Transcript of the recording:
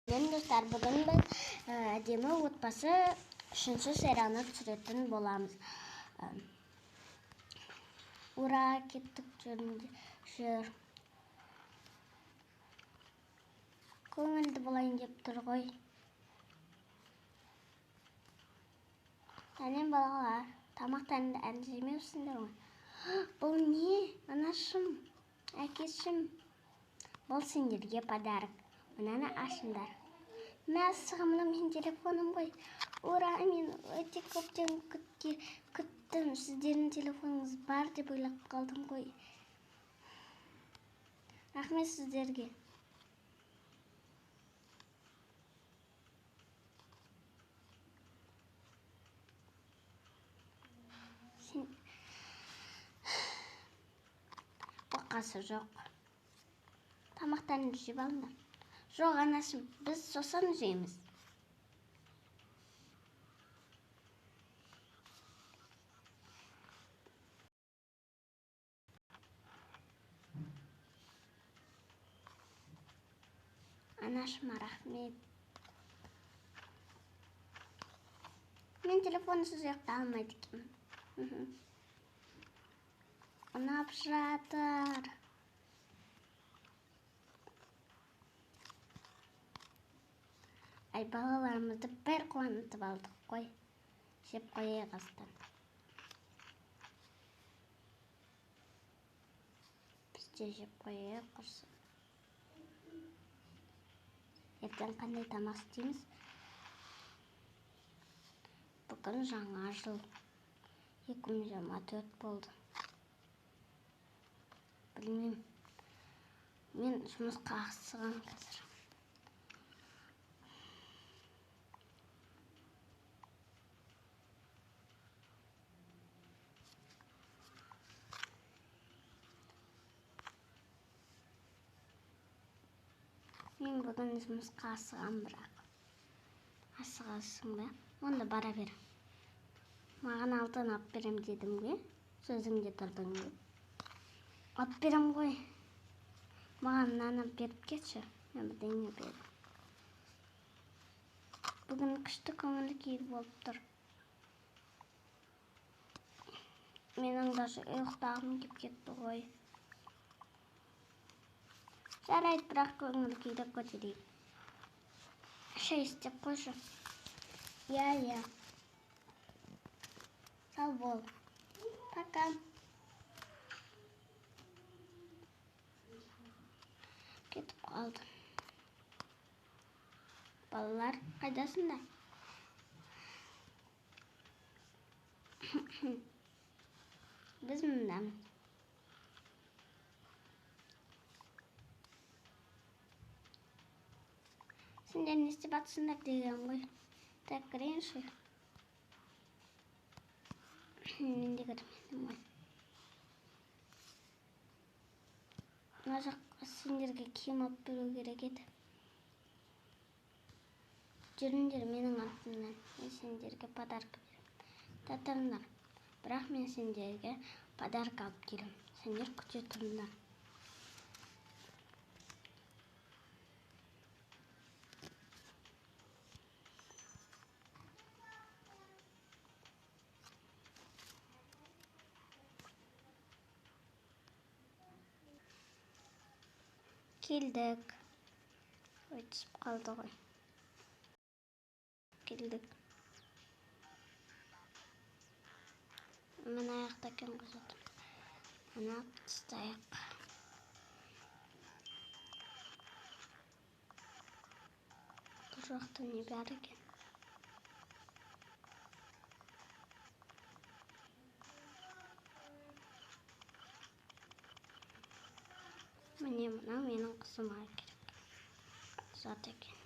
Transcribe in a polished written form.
Benim dostlar, bugün biz Әдемі отбасы 3-ші серияны түсіретін боламыз. Ура, кеттік жүр. Көңілді болайын деп тұр ғой. Әнем балалар, тамақтарыңды әлі жемеусіңдер ғой. Бұл не? Анашым, әкешім. Бұл сендерге подарок. Мынаны ашыңдар. Мәссіғымына мен телефоным ғой. Ура, мен өте көптен күттім. Сіздердің телефоныңыз бар деп ойлап қалдым ғой. Рахмет сіздерге. Оқасы жоқ. Тамақтарыңды жеп алыңдар. Жоқ, анашым, біз сосын жейміз. Анашыма рахмет. Мен телефонсыз ұйықтай алмайды екенмін. Ұнап жатыр. Ай, балаларымызды бір қуанытып алдық қой. Жеп қойайық астан. Біз де жеп қойайық құрсын. Ертең қандай тамақ істейміз? Бүгін жаңа жыл. 2024 болды. Білмеймін. Мен жұмысқа ақсыған қазір. Мен бүгін жұмысқа асыған бірақ. Асығасың ба? Онда бара бер. Маған алтын ап берем дедім ғой. Сөзіңде тұрдың ғой. Ап берем ғой. Маған мынаны беріп кетші. Мен бірдеңе берем. Бүгін күшті көңіл күй болып тұр. Менің даже ұйықтағым келіп кетті ғой. Жарайды, бірақ көңіл күйді көтерейік. Шай істеп қойшы. Иә. Сау бол. Пока. Кетіп қалды. Балалар, қайдасыңдар? Біз мұндамыз. Сендер не істеп жатсыңдар деген ғой. Так, кірейінші. Мен де кірмедім ғой. Мына жаққа сендерге киім алып беру керек еді. Жүріңдер менің артымнан. Мен сендерге подарка берем. Татырыңдар. Бірақ мен сендерге подарка алып келем. Сендер күте тұрыңдар. Келдік. Ой, түсіп қалды ғой. Келдік. Мен аяқта кен қосатым. Ана тұстайық. Бұл жақта не бар екен? Міне мына менің қызыма керек. Зат екен.